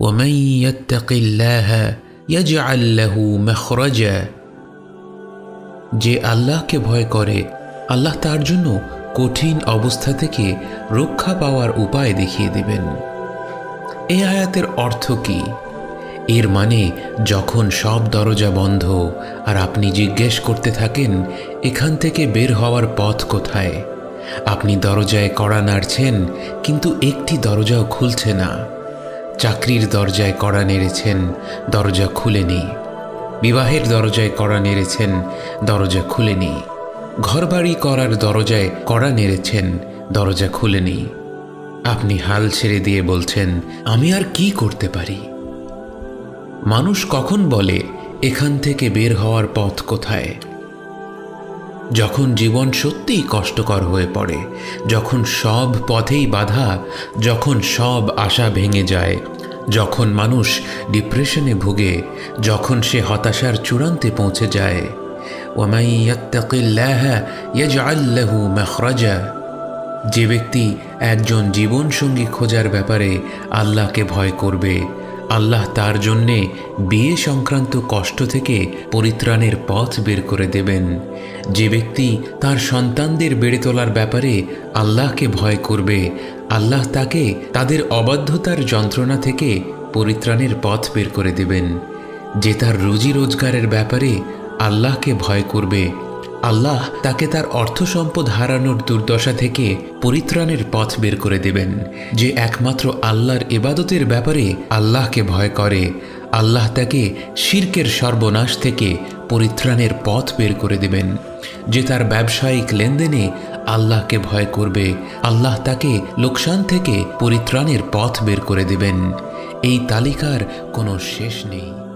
ওয়ামান ইয়াত্তাকিল্লাহা ইয়াজআল লাহু মাখরাজা। যে আল্লাহকে ভয় করে আল্লাহ তার জন্য কঠিন অবস্থা থেকে রক্ষা পাওয়ার উপায় দেখিয়ে দেবেন। এই আয়াতের অর্থ কি? এর মানে যখন সব দরজা বন্ধ আর আপনি জিজ্ঞেস করতে থাকেন এখান থেকে বের হওয়ার পথ কোথায়, আপনি দরজায় কড়া নাড়ছেন কিন্তু একটি দরজাও খুলছে না। চাকরির দরজায় কড়া নেড়েছেন, দরজা খুলেনি। বিবাহের দরজায় কড়া নেড়েছেন, দরজা খুলেনি। ঘরবাড়ি করার দরজায় কড়া নেড়েছেন, দরজা খুলেনি। আপনি হাল ছেড়ে দিয়ে বলছেন, আমি আর কি করতে পারি? মানুষ কখন বলে এখান থেকে বের হওয়ার পথ কোথায়? যখন জীবন সত্যিই কষ্টকর হয়ে পড়ে, যখন সব পথেই বাধা, যখন সব আশা ভেঙে যায়, যখন মানুষ ডিপ্রেশনে ভুগে, যখন সে হতাশার চূড়ান্তে পৌঁছে যায়। ওয়ামান ইয়াত্তাকিল্লাহা ইয়াজআল লাহু মাখরাজা। যে ব্যক্তি একজন জীবনসঙ্গী খোঁজার ব্যাপারে আল্লাহকে ভয় করবে, আল্লাহ তার জন্যে বিয়ে সংক্রান্ত কষ্ট থেকে পরিত্রাণের পথ বের করে দেবেন। যে ব্যক্তি তার সন্তানদের বেড়ে তোলার ব্যাপারে আল্লাহকে ভয় করবে, আল্লাহ তাকে তাদের অবাধ্যতার যন্ত্রণা থেকে পরিত্রাণের পথ বের করে দেবেন। যে তার রুজি রোজগারের ব্যাপারে আল্লাহকে ভয় করবে, আল্লাহ তাকে তার অর্থ সম্পদ হারানোর দুর্দশা থেকে পরিত্রাণের পথ বের করে দেবেন। যে একমাত্র আল্লাহর ইবাদতের ব্যাপারে আল্লাহকে ভয় করে, আল্লাহ তাকে শিরকের সর্বনাশ থেকে পরিত্রাণের পথ বের করে দেবেন। যে তার ব্যবসায়িক লেনদেনে আল্লাহকে ভয় করবে, আল্লাহ তাকে লোকসান থেকে পরিত্রাণের পথ বের করে দেবেন। এই তালিকার কোনো শেষ নেই।